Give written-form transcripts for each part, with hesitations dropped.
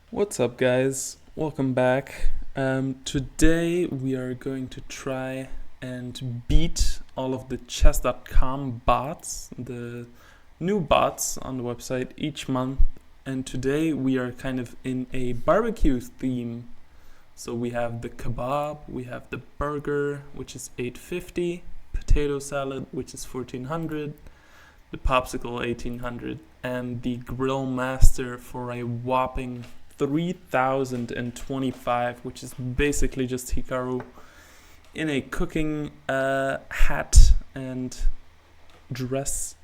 What's up, guys? Welcome back. Today we are going to try and beat all of the chess.com bots, the new bots on the website each month. And today we are kind of in a barbecue theme. So we have the kebab, we have the burger, which is $8.50, potato salad, which is $1400, the popsicle $1800, and the grill master for a whopping 3025, which is basically just Hikaru in a cooking hat and dress.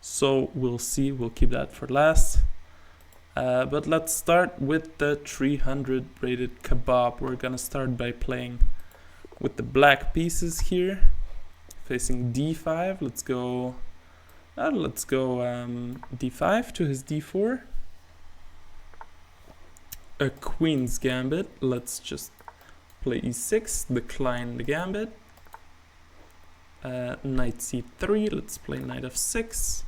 So we'll see, we'll keep that for last. But let's start with the 300 rated kebab. We're gonna start by playing with the black pieces here, facing d5. Let's go d5 to his d4. A queen's gambit. Let's just play e6, decline the gambit. Knight c3. Let's play knight f6.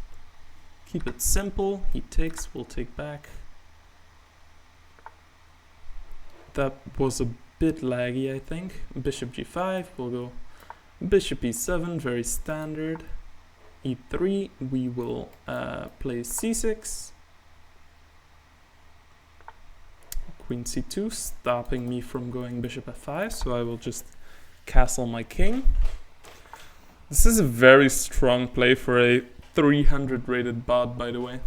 Keep it simple. He takes, we'll take back. That was a bit laggy, I think. Bishop g5. We'll go bishop e7, very standard. e3. We will play c6. Queen c2, stopping me from going bishop f5, so I will just castle my king. This is a very strong play for a 300 rated bot, by the way.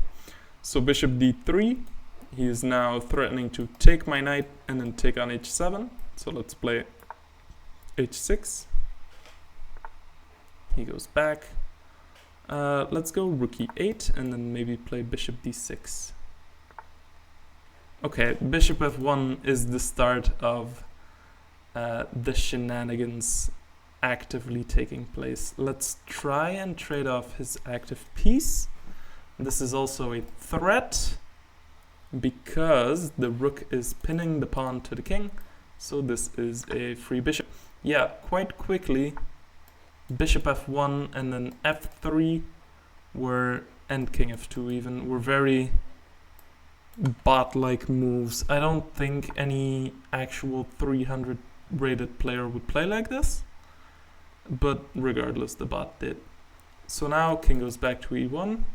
So bishop d3, he is now threatening to take my knight and then take on h7. So let's play h6. He goes back. Let's go rook e8 and then maybe play bishop d6. Okay, bishop f1 is the start of the shenanigans actively taking place. Let's try and trade off his active piece. This is also a threat because the rook is pinning the pawn to the king. So this is a free bishop. Yeah, quite quickly, bishop f1 and then f3 and king f2 even were very bot-like moves. I don't think any actual 300 rated player would play like this, but regardless, the bot did. So now king goes back to e1.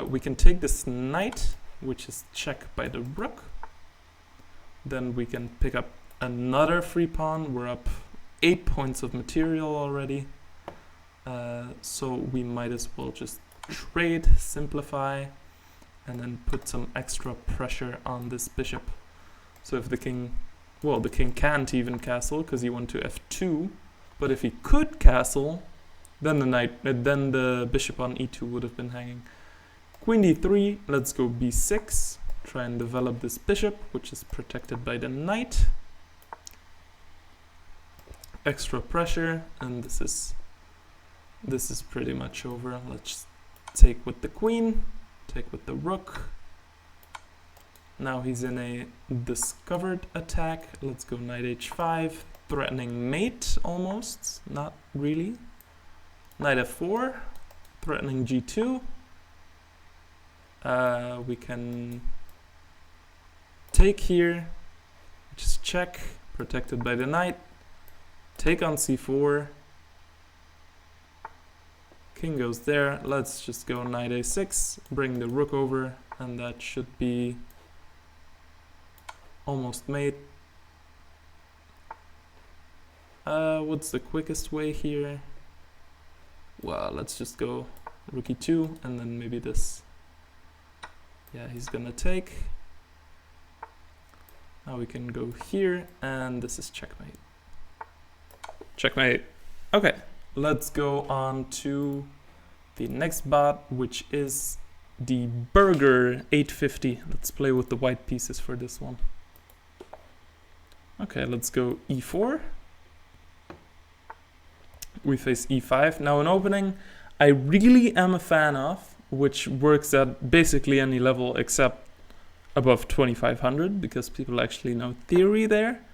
We can take this knight, which is checked by the rook. Then we can pick up another free pawn. We're up 8 points of material already. So we might as well just trade, simplify, and then put some extra pressure on this bishop. So if the king can't even castle because he went to f2, but if he could castle, then the bishop on e2 would have been hanging. Queen d3, let's go b6, try and develop this bishop, which is protected by the knight. Extra pressure, and this is pretty much over. Let's take with the queen. Take with the rook. Now he's in a discovered attack. Let's go knight h5, threatening mate almost, not really. Knight f4, threatening g2. We can take here, just check, protected by the knight. Take on c4. King goes there. Let's just go knight a6, bring the rook over, and that should be almost mate. What's the quickest way here? Well, let's just go rook e2 and then maybe this. Yeah, he's gonna take. Now we can go here, and this is checkmate. Checkmate. Okay. Let's go on to the next bot, which is the burger 850. Let's play with the white pieces for this one. Okay, let's go e4. We face e5. Now an opening I really am a fan of, which works at basically any level except above 2500, because people actually know theory there.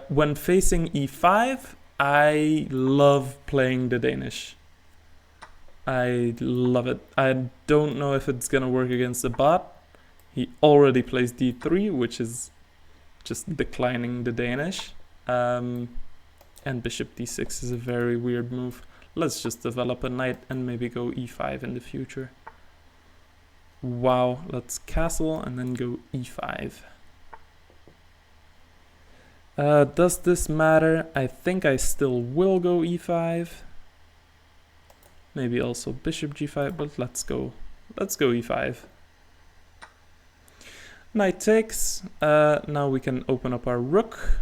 When facing e5, I love playing the Danish. I love it. I don't know if it's gonna work against the bot. He already plays d3, which is just declining the Danish. And bishop d6 is a very weird move. Let's just develop a knight and maybe go e5 in the future. Wow, let's castle and then go e5. Does this matter? I think I still will go e5. Maybe also bishop g5, but let's go e5. Knight takes. Now we can open up our rook.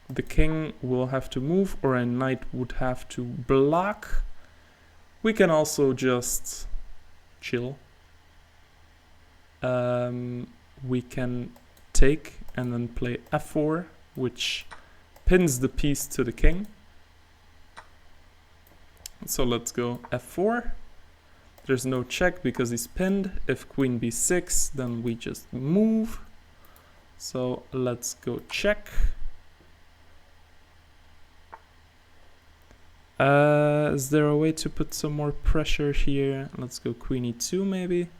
The king will have to move, or a knight would have to block. We can also just chill. We can take and then play f4, which pins the piece to the king. So let's go f4. There's no check because he's pinned. If queen b6, then we just move. So let's go check. Is there a way to put some more pressure here? Let's go queen e2 maybe.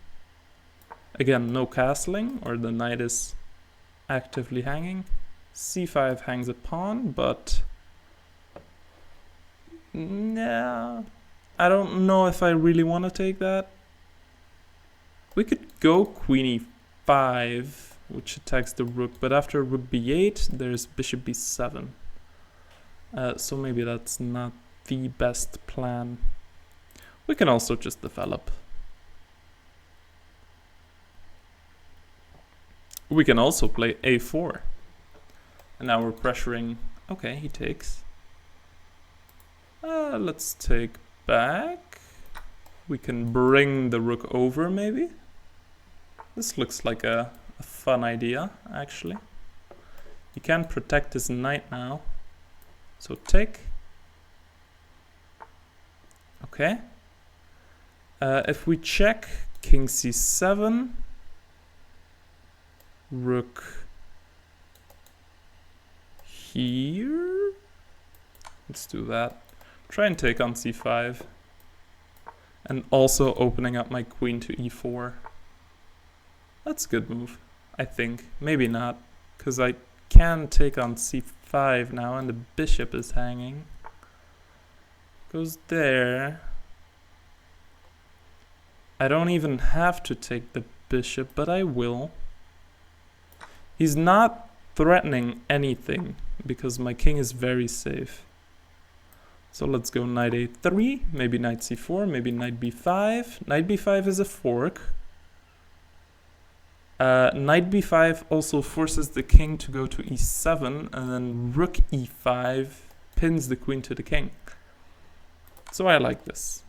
Again, no castling, or the knight is actively hanging. c5 hangs a pawn, but nah, I don't know if I really want to take that. We could go queen e5, which attacks the rook, but after rook b8, there's bishop b7. So maybe that's not the best plan. We can also just develop. We can also play a4. And now we're pressuring. Okay, he takes. Let's take back. We can bring the rook over maybe. This looks like a fun idea, actually. He can protect his knight now. So take. Okay. If we check, king c7. Rook here. Let's do that. Try and take on c5. And also opening up my queen to e4. That's a good move, I think. Maybe not, because I can take on c5 now and the bishop is hanging. Goes there. I don't even have to take the bishop, but I will. He's not threatening anything because my king is very safe. So let's go knight a3, maybe knight c4, maybe knight b5. Knight b5 is a fork. Knight b5 also forces the king to go to e7, and then rook e5 pins the queen to the king. So I like this.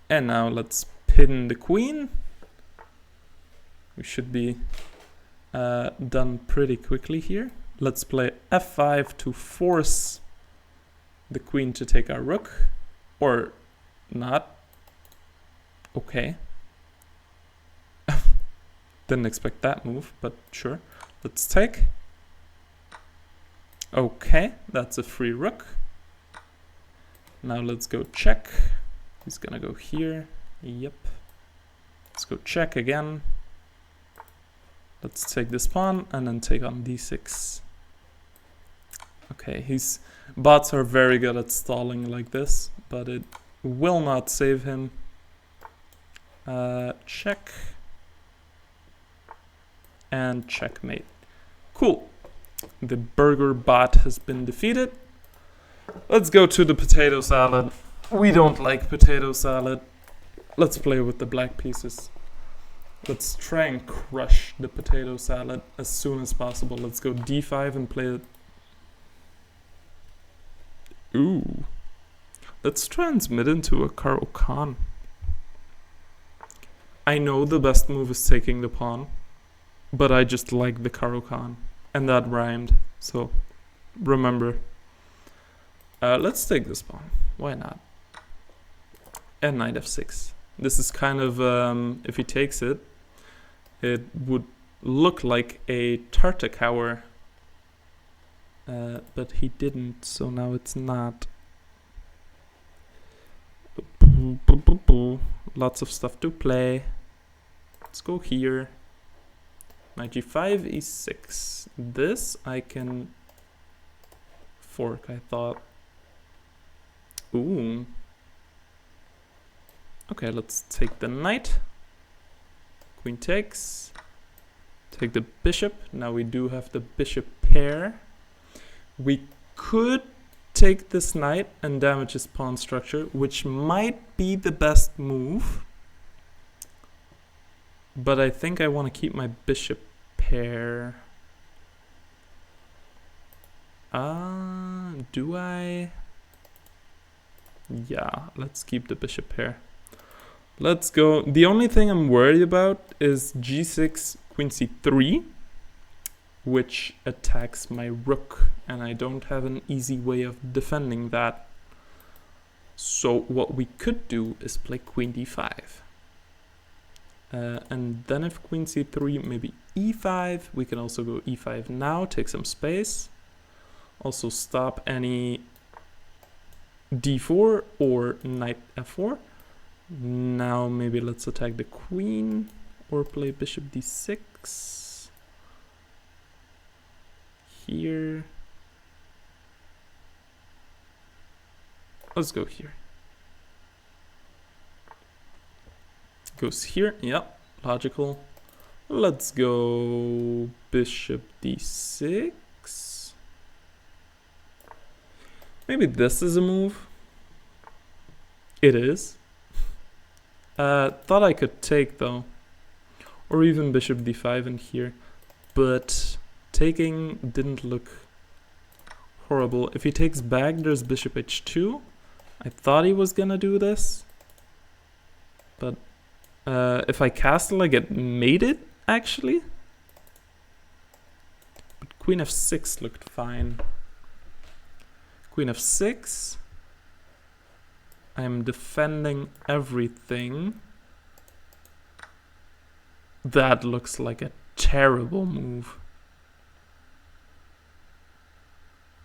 And now let's pin the queen. We should be done pretty quickly here. Let's play f5 to force the queen to take our rook. Or not. Okay. Didn't expect that move, but sure. Let's take. Okay, that's a free rook. Now let's go check. He's gonna go here. Yep. Let's go check again. Let's take this pawn and then take on d6. Okay, his bots are very good at stalling like this, but it will not save him. Check. And checkmate. Cool. The burger bot has been defeated. Let's go to the potato salad. We don't like potato salad. Let's play with the black pieces. Let's try and crush the potato salad as soon as possible. Let's go d5 and play it. Ooh. Let's transmit into a Caro-Kann. I know the best move is taking the pawn, but I just like the Caro-Kann. And that rhymed, so remember. Let's take this pawn. Why not? And knight f6. This is kind of, if he takes it, it would look like a Tartakower. But he didn't, so now it's not. lots of stuff to play. Let's go here. Knight g5, e6. This I can fork, I thought. Ooh. Okay, let's take the knight. Queen takes. Take the bishop. Now we do have the bishop pair. We could take this knight and damage his pawn structure, which might be the best move. But I think I want to keep my bishop pair. Do I? Yeah, let's keep the bishop pair. Let's go. The only thing I'm worried about is g6, queen c3, which attacks my rook, and I don't have an easy way of defending that. So what we could do is play queen d5. And then if queen c3, maybe e5, we can also go e5 now, take some space. Also stop any d4 or knight f4. Now maybe let's attack the queen or play bishop d6. Here. Let's go here. Goes here, yep, logical. Let's go bishop d6. Maybe this is a move. It is. Thought I could take though. Or even bishop d5 in here. But taking didn't look horrible. If he takes back, there's bishop h2. I thought he was gonna do this. But if I castle, I get mated, actually. But queen f6 looked fine. Queen f6. I'm defending everything. That looks like a terrible move.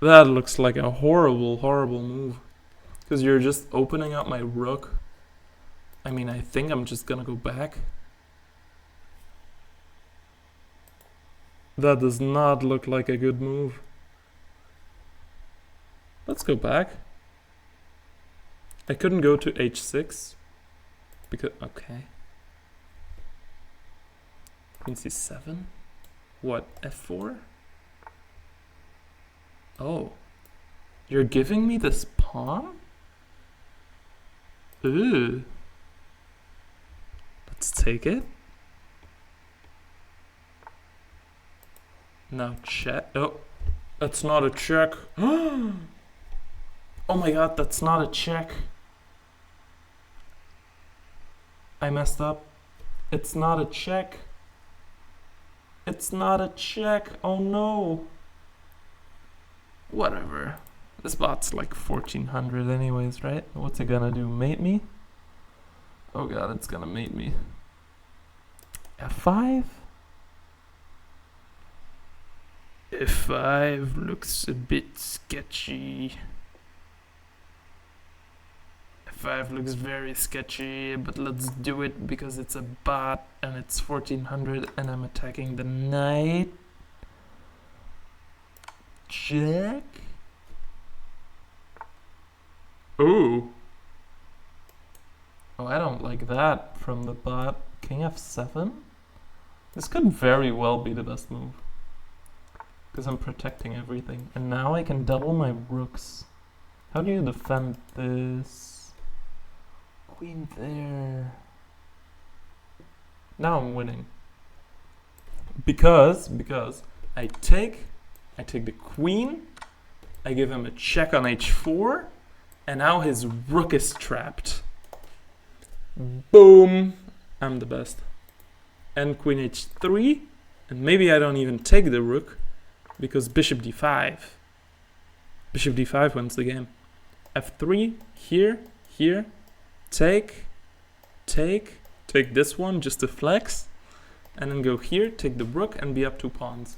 That looks like a horrible, horrible move. Because you're just opening up my rook. I mean, I think I'm just gonna go back. That does not look like a good move. Let's go back. I couldn't go to h6. Because, okay. Queen c7. What, f4? Oh. You're giving me this pawn? Ooh. Let's take it. Now check. Oh, that's not a check. Oh my god, that's not a check. I messed up. It's not a check. It's not a check. Oh no. Whatever. This bot's like 1400 anyways, right? What's it gonna do? Mate me? Oh god, it's gonna mate me. F5? F5 looks a bit sketchy. F5 looks very sketchy, but let's do it because it's a bot and it's 1400 and I'm attacking the knight. Check. Ooh. Oh, I don't like that from the bot. King f7? This could very well be the best move. Because I'm protecting everything. And now I can double my rooks. How do you defend this? Queen there. Now I'm winning. Because I take the queen, I give him a check on h4, and now his rook is trapped. Boom! I'm the best. And queen h3, and maybe I don't even take the rook, because bishop d5. Bishop d5 wins the game. f3, here, take this one just to flex, and then go here, take the rook, and be up 2 pawns.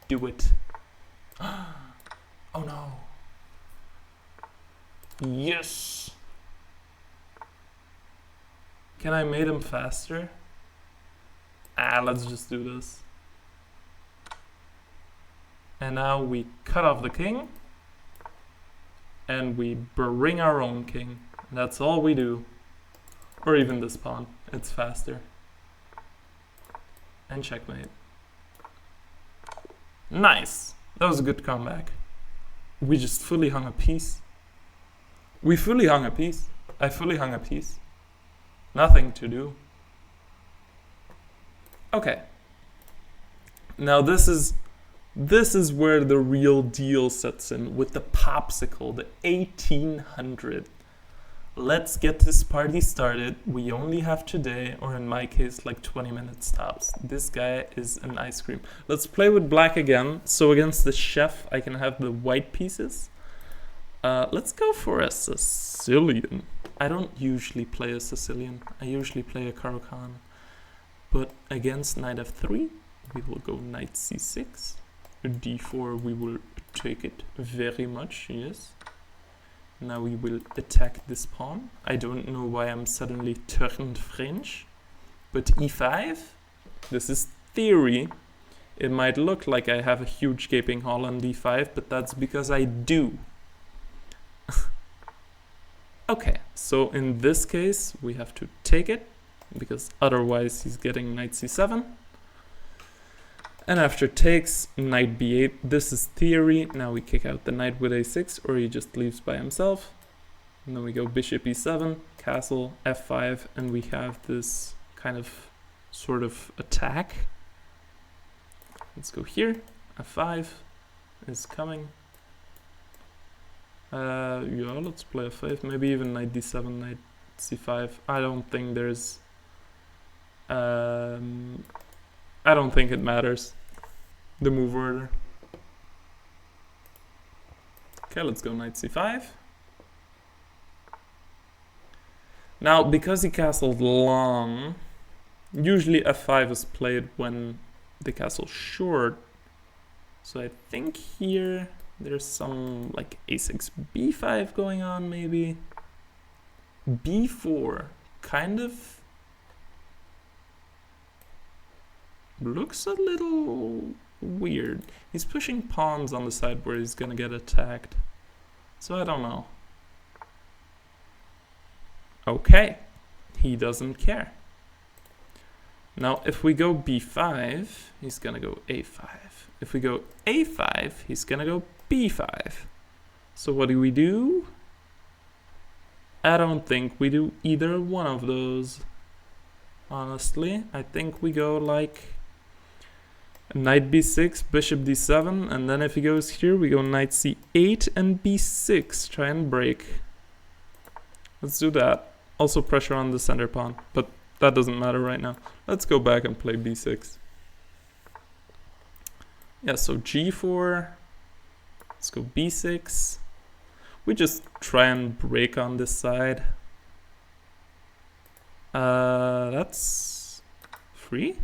Do it. Oh no. Yes! Can I mate him faster? Ah, let's just do this. And now we cut off the king. And we bring our own king. That's all we do. Or even this pawn. It's faster. And checkmate. Nice! That was a good comeback. We just fully hung a piece. We fully hung a piece. I fully hung a piece. Nothing to do. Okay. Now this is where the real deal sets in with the popsicle, the 1800. Let's get this party started. We only have today, or in my case, like 20 minutes tops. This guy is an ice cream. Let's play with black again. So against the chef, I can have the white pieces. Let's go for a Sicilian. I don't usually play a Sicilian. I usually play a Caro-Kann. But against knight f3, we will go knight c6. d4, we will take it very much, yes. Now we will attack this pawn. I don't know why I'm suddenly turned French. But e5, this is theory. It might look like I have a huge gaping hole on d5, but that's because I do. Okay, so in this case, we have to take it, because otherwise he's getting knight c7. And after takes, knight b8. This is theory. Now we kick out the knight with a6, or he just leaves by himself. And then we go bishop e7, castle, f5, and we have this kind of sort of attack. Let's go here. f5 is coming. Yeah, let's play f5. Maybe even knight d7, knight c5. I don't think there's... I don't think it matters, the move order. Okay, let's go knight c5. Now, because he castled long, usually f5 is played when the castle's short. So I think here there's some like a6, b5 going on maybe. b4 kind of looks a little weird. He's pushing pawns on the side where he's gonna get attacked. So I don't know. Okay, he doesn't care. Now if we go b5, he's gonna go a5. If we go a5, he's gonna go b5. So what do we do? I don't think we do either one of those. Honestly, I think we go like knight b6, bishop d7, and then if he goes here, we go knight c8 and b6. Try and break. Let's do that. Also pressure on the center pawn, but that doesn't matter right now. Let's go back and play b6. Yeah, so g4. Let's go b6. We just try and break on this side. That's free.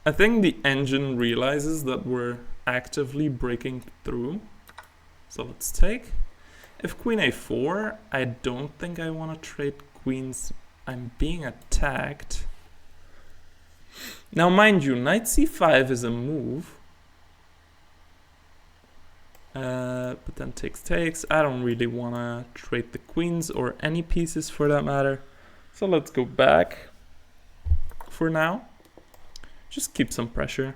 I think the engine realizes that we're actively breaking through. So let's take. If queen a4, I don't think I want to trade queens. I'm being attacked. Now mind you, knight c5 is a move. But then takes. I don't really want to trade the queens or any pieces for that matter. So let's go back for now. Just keep some pressure.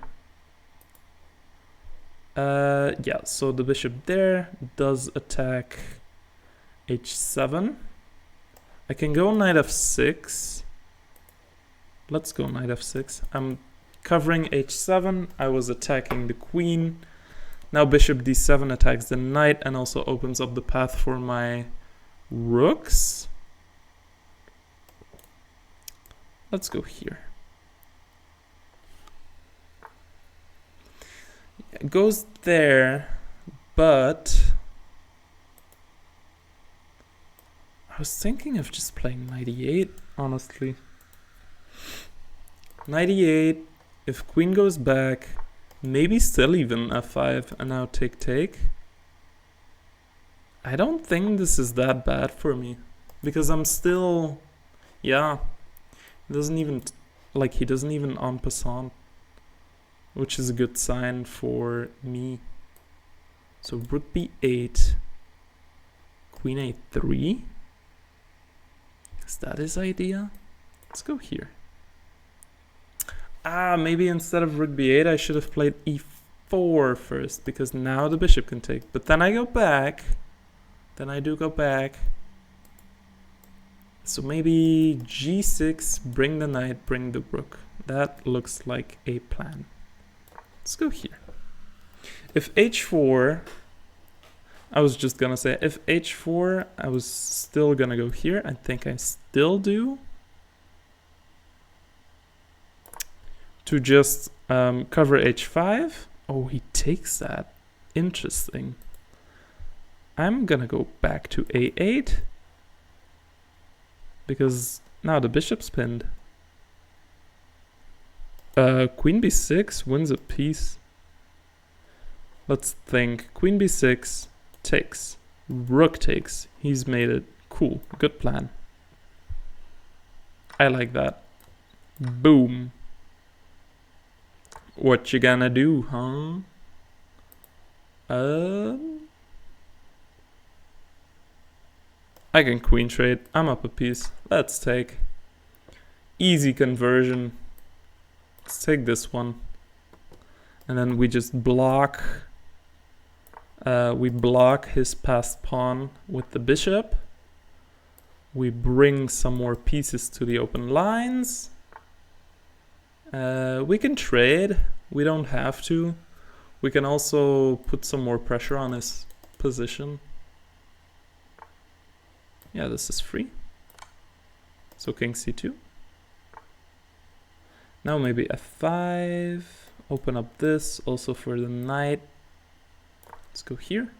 Yeah, so the bishop there does attack h7. I can go knight f6. Let's go knight f6. I'm covering h7. I was attacking the queen. Now bishop d7 attacks the knight and also opens up the path for my rooks. Let's go here. It goes there, but I was thinking of just playing knight e8, honestly. Knight e8, if queen goes back, maybe still even f5, and now take. I don't think this is that bad for me. Because I'm still... Yeah. He doesn't even... Like, he doesn't even en passant. Which is a good sign for me. So rook b8. Queen a3. Is that his idea? Let's go here. Ah, maybe instead of rook b8 I should have played e4 first, because now the bishop can take. But then I go back. Then I do go back. So maybe g6, bring the knight, bring the rook. That looks like a plan. Let's go here. If h4, I was just gonna say, if h4, I was still gonna go here. I think I still do. To just cover h5. Oh, he takes that. Interesting. I'm gonna go back to a8. Because now the bishop's pinned. Queen b6 wins a piece. Let's think. Queen b6 takes. Rook takes. He's made it. Cool. Good plan. I like that. Boom. What you gonna do, huh? I can queen trade. I'm up a piece. Let's take. Easy conversion. Let's take this one. And then we just block. We block his passed pawn with the bishop. We bring some more pieces to the open lines. We can trade. We don't have to. We can also put some more pressure on his position. Yeah, this is free. So king c2. Now maybe f5. Open up this also for the knight. Let's go here.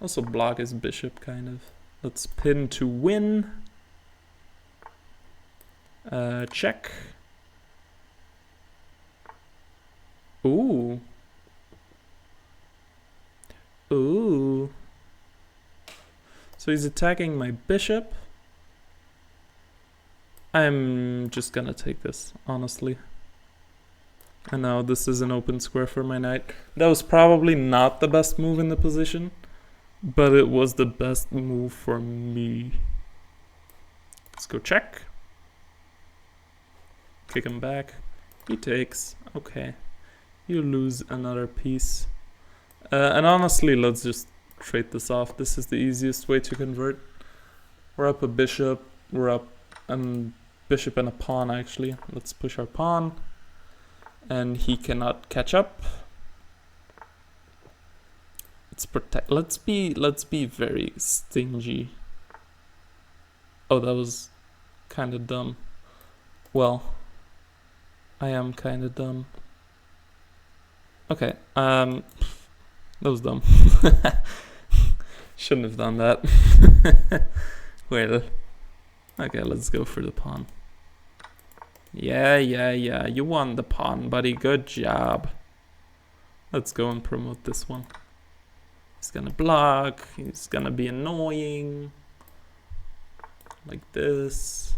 Also block his bishop kind of. Let's pin to win. Check. Ooh. Ooh. So he's attacking my bishop. I'm just gonna take this, honestly. And now this is an open square for my knight. That was probably not the best move in the position, but it was the best move for me. Let's go check. Kick him back. He takes. Okay. You lose another piece. And honestly, let's just trade this off. This is the easiest way to convert. We're up a bishop. We're up a bishop and a pawn, actually. Let's push our pawn. And he cannot catch up. Let's protect. Let's be very stingy. Oh, that was kind of dumb. Well, I am kind of dumb. Okay, that was dumb. Shouldn't have done that. Well, okay, let's go for the pawn. Yeah, you won the pawn, buddy. Good job. Let's go and promote this one. He's gonna block. He's gonna be annoying. Like this.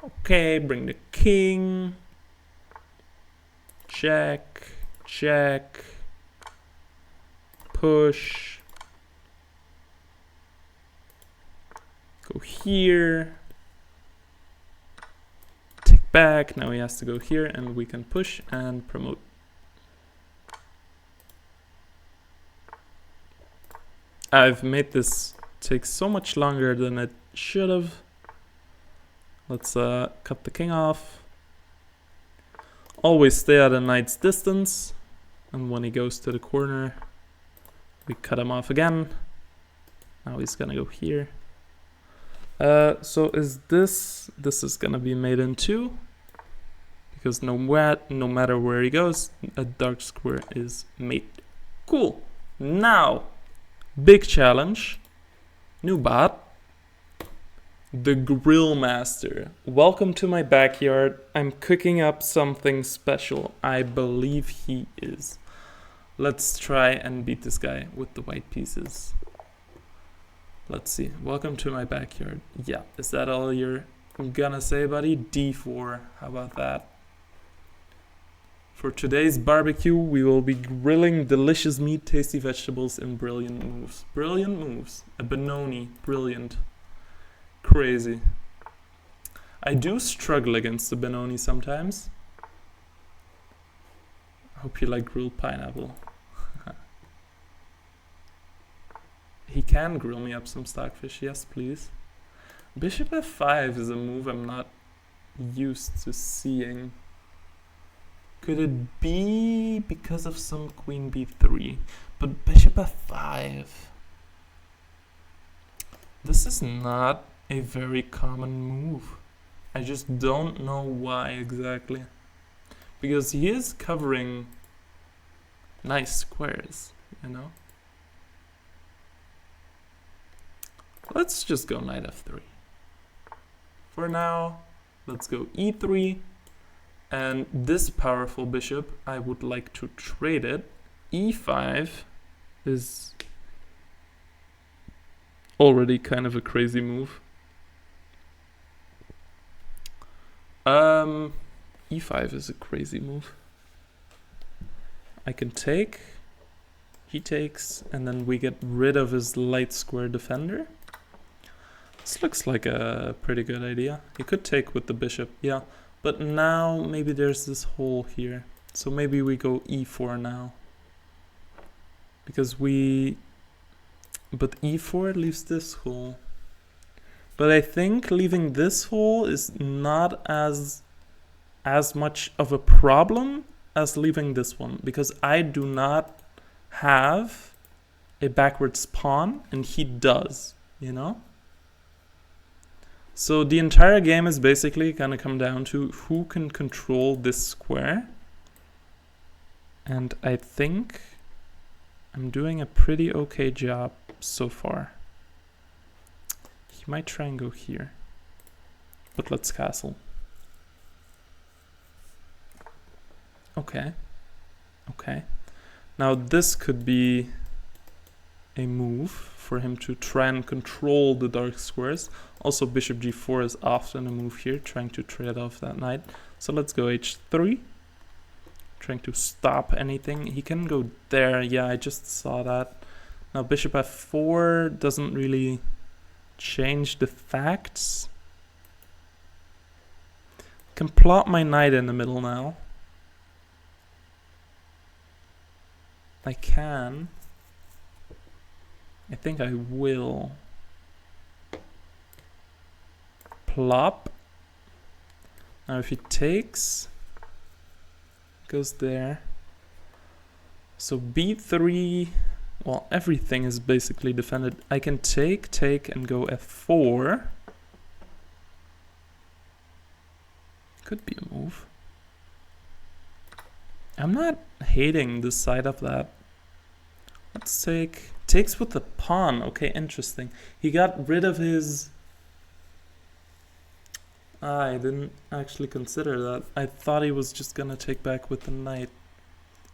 Okay, bring the king. Check, check. Push. Go here. Take back. Now he has to go here and we can push and promote. I've made this take so much longer than it should have. Let's cut the king off. Always stay at a knight's distance. And when he goes to the corner, we cut him off again. Now he's gonna go here. So is this is gonna be made in two. Because no matter where he goes, a dark square is made. Cool. Now, big challenge. New bot. The Grill Master. Welcome to my backyard. I'm cooking up something special. I believe he is. Let's try and beat this guy with the white pieces. Let's see. Welcome to my backyard. Yeah, is that all you're gonna say, buddy? D4. How about that? For today's barbecue, we will be grilling delicious meat, tasty vegetables, and brilliant moves. Brilliant moves. A Benoni. Brilliant. Crazy. I do struggle against the Benoni sometimes. I hope you like grilled pineapple. He can grill me up some stockfish, yes please. Bishop f5 is a move I'm not used to seeing. Could it be because of some queen b3? But bishop f5... This is not a very common move. I just don't know why exactly. Because he is covering nice squares, you know? Let's just go knight f3. For now, let's go e3. And this powerful bishop, I would like to trade it. e5 is already kind of a crazy move. E5 is a crazy move. I can take, he takes, and then we get rid of his light square defender. This looks like a pretty good idea. He could take with the bishop, yeah. But now maybe there's this hole here. So maybe we go e4 now. Because but e4 leaves this hole. But I think leaving this hole is not as much of a problem as leaving this one. Because I do not have a backwards pawn and he does, you know? So the entire game is basically gonna come down to who can control this square. And I think I'm doing a pretty okay job so far. He might try and go here. But let's castle. Okay. Okay. Now this could be a move for him to try and control the dark squares. Also bishop g4 is often a move here, trying to trade off that knight. So let's go h3. Trying to stop anything. He can go there. Yeah, I just saw that. Now bishop f4 doesn't really change the facts. Can plot my knight in the middle now. I can. I think I will. Plop. Now if he takes, goes there. So b3, well, everything is basically defended. I can take, and go f4. Could be a move. I'm not hating the side of that. Let's take, takes with the pawn. Okay, interesting. He got rid of his... I didn't actually consider that. I thought he was just gonna take back with the knight.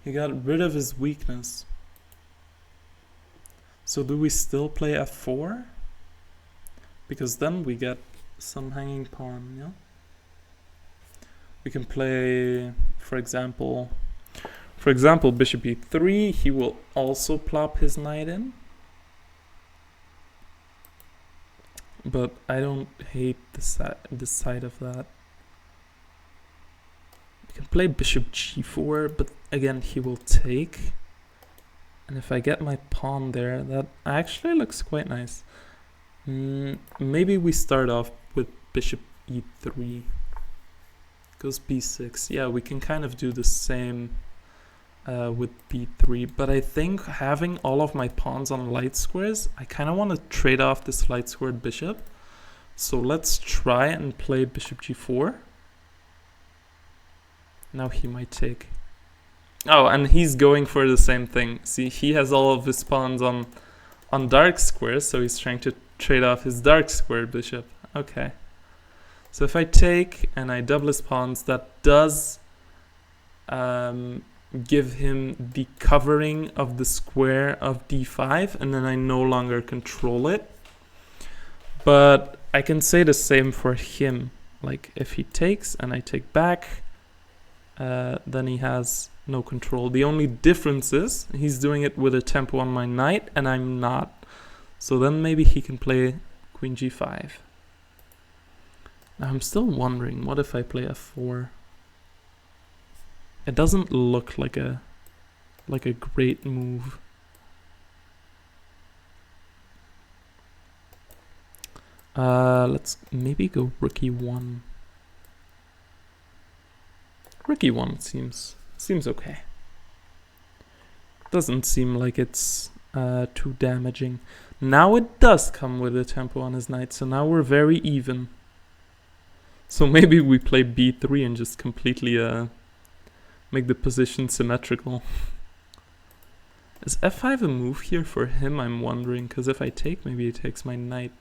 He got rid of his weakness. So do we still play f4? Because then we get some hanging pawn, yeah? We can play, for example, bishop e3. He will also plop his knight in. But I don't hate the side of that. We can play bishop g4, but again he will take. And if I get my pawn there, that actually looks quite nice. Maybe we start off with bishop e3. Goes b6. Yeah, we can kind of do the same with b3. But I think having all of my pawns on light squares, I kind of want to trade off this light squared bishop. So let's try and play bishop g4. Now he might take. Oh, and he's going for the same thing. See, he has all of his pawns on dark squares, so he's trying to trade off his dark squared bishop. Okay. So if I take and I double his pawns, that does give him the covering of the square of d5, and then I no longer control it. But I can say the same for him. Like, if he takes and I take back, then he has no control. The only difference is he's doing it with a tempo on my knight and I'm not. So then maybe he can play queen g5. Now I'm still wondering, what if I play f4? It doesn't look like a great move. Let's maybe go rook e1. Rook e1 seems okay. Doesn't seem like it's too damaging. Now it does come with a tempo on his knight, so now we're very even. So maybe we play b3 and just completely make the position symmetrical. Is f5 a move here for him, I'm wondering, because if I take, maybe he takes my knight.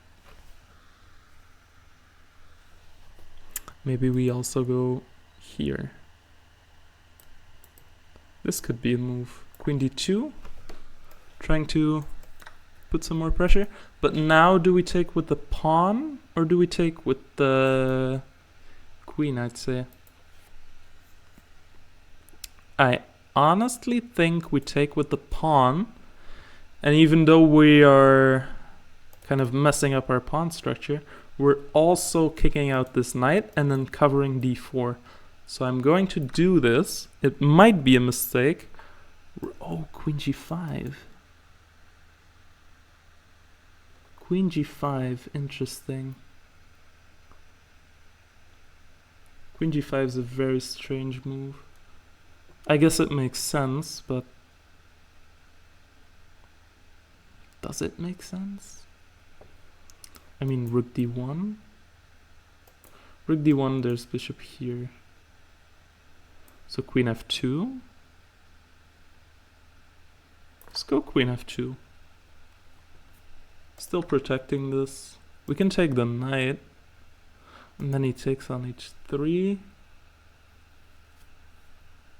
Maybe we also go here. This could be a move. Queen d2, trying to put some more pressure. But now do we take with the pawn or do we take with the queen, I'd say? I honestly think we take with the pawn. And even though we are kind of messing up our pawn structure, we're also kicking out this knight and then covering d4. So I'm going to do this. It might be a mistake. Oh, queen g5. Queen g5, interesting. Queen g5 is a very strange move. I guess it makes sense, but does it make sense? I mean, rook d1. Rook d1, there's bishop here. So queen f2. Let's go queen f2. Still protecting this. We can take the knight. And then he takes on h3.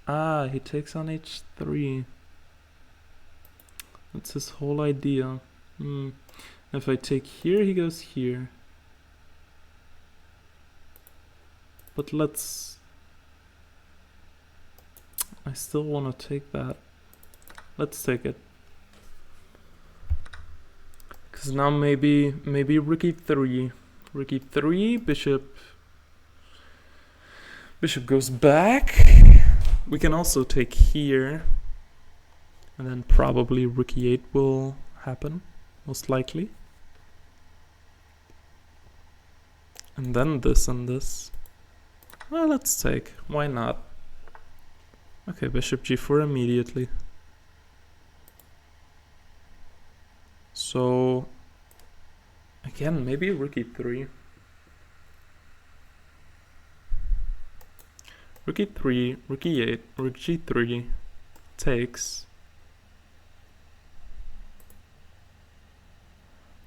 Ah, he takes on h3. That's his whole idea. If I take here, he goes here. But let's... I still want to take that. Let's take it. Because now maybe rook e3. Rook e3, bishop goes back. We can also take here. And then probably rook e8 will happen, most likely. And then this and this. Well, let's take. Why not? Okay, bishop g4 immediately. So, again, maybe rook e3. Rook e3, rook e8, rook g3 takes.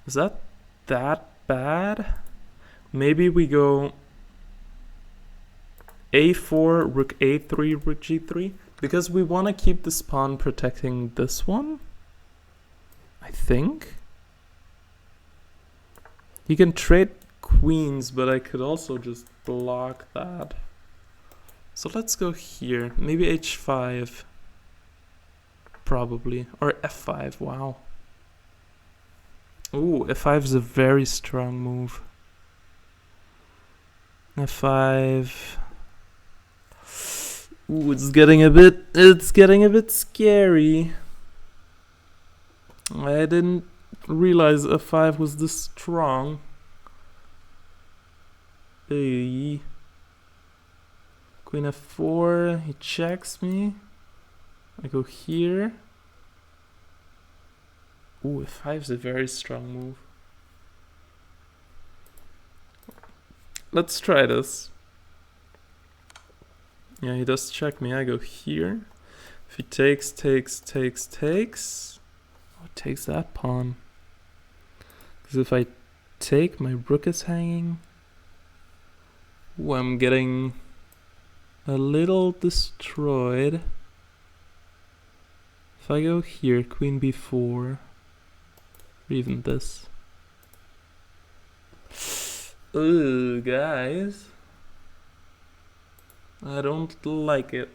Is that bad? Maybe we go a4, rook a3, rook g3. Because we want to keep this pawn protecting this one. I think. He can trade queens, but I could also just block that. So let's go here. Maybe h5. Probably. Or f5. Wow. Ooh, f5 is a very strong move. f5. Ooh, it's getting a bit scary. I didn't realize f5 was this strong. Hey. Queen f4, he checks me. I go here. Ooh, f5 is a very strong move. Let's try this. Yeah, he does check me. I go here. If he takes. Oh, takes that pawn. Because if I take, my rook is hanging. Ooh, I'm getting a little destroyed. If I go here, queen b4, or even this. Ugh, guys. I don't like it.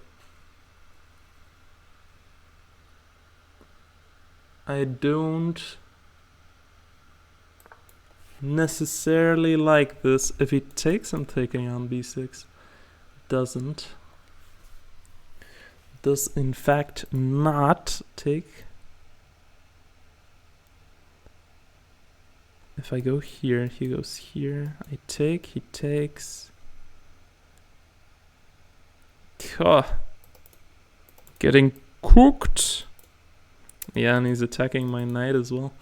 I don't necessarily like this. If he takes, I'm taking on b6. Doesn't. Does in fact not take. If I go here, he goes here. I take, he takes. Getting cooked. Yeah, and he's attacking my knight as well.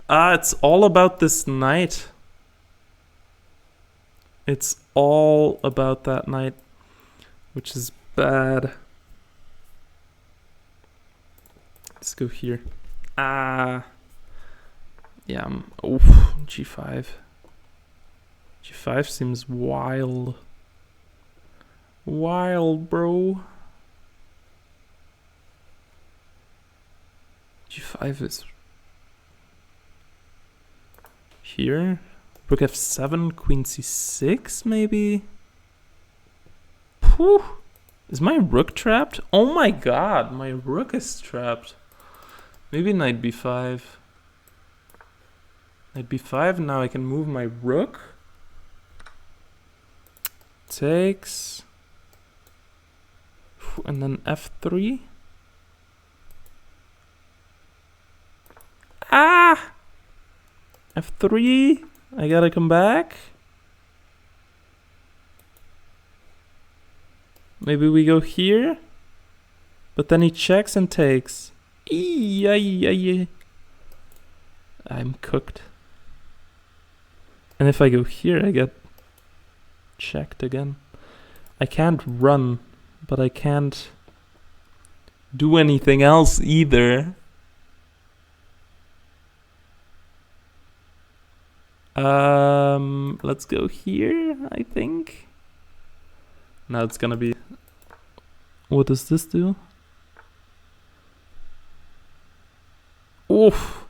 It's all about this knight. It's all about that knight, which is bad. Let's go here. Yeah, g5. G5 seems wild. Wild, bro. G5 is here. Rook f7, queen c6, maybe? Whew. Is my rook trapped? Oh my god, my rook is trapped. Maybe knight b5. Knight b5, now I can move my rook. Takes. And then f3. F3. I gotta come back. Maybe we go here. But then he checks and takes. I'm cooked. And if I go here, I get checked again. I can't run, but I can't do anything else either. Let's go here, I think. Now it's gonna be... What does this do? Oof!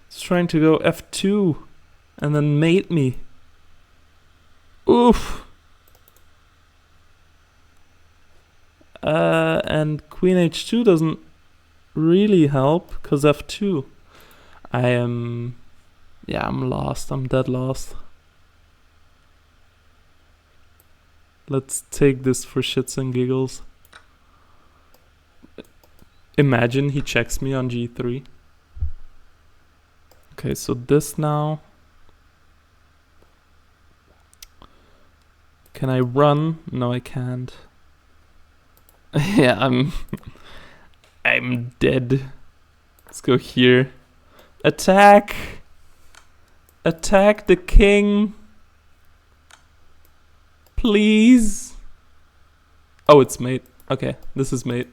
It's trying to go f2 and then mate me. Oof! And queen h2 doesn't really help, because f2. Yeah, I'm lost. I'm dead lost. Let's take this for shits and giggles. Imagine he checks me on g3. Okay, so this now. Can I run? No, I can't. Yeah, I'm dead. Let's go here. Attack! Attack the king! Please! Oh, it's mate. Okay, this is mate.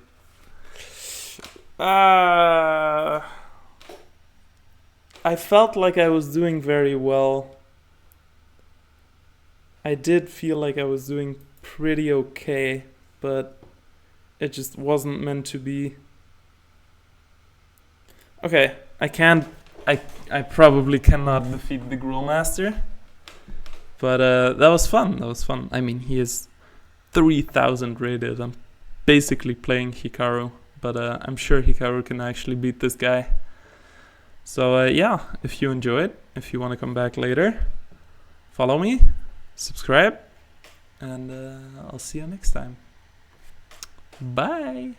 I felt like I was doing very well. I did feel like I was doing pretty okay, but it just wasn't meant to be. Okay, I probably cannot defeat the Gruul Master. But that was fun, that was fun. I mean, he is 3000 rated. I'm basically playing Hikaru. But I'm sure Hikaru can actually beat this guy. So yeah, if you enjoyed, if you want to come back later, follow me, subscribe, and I'll see you next time. Bye!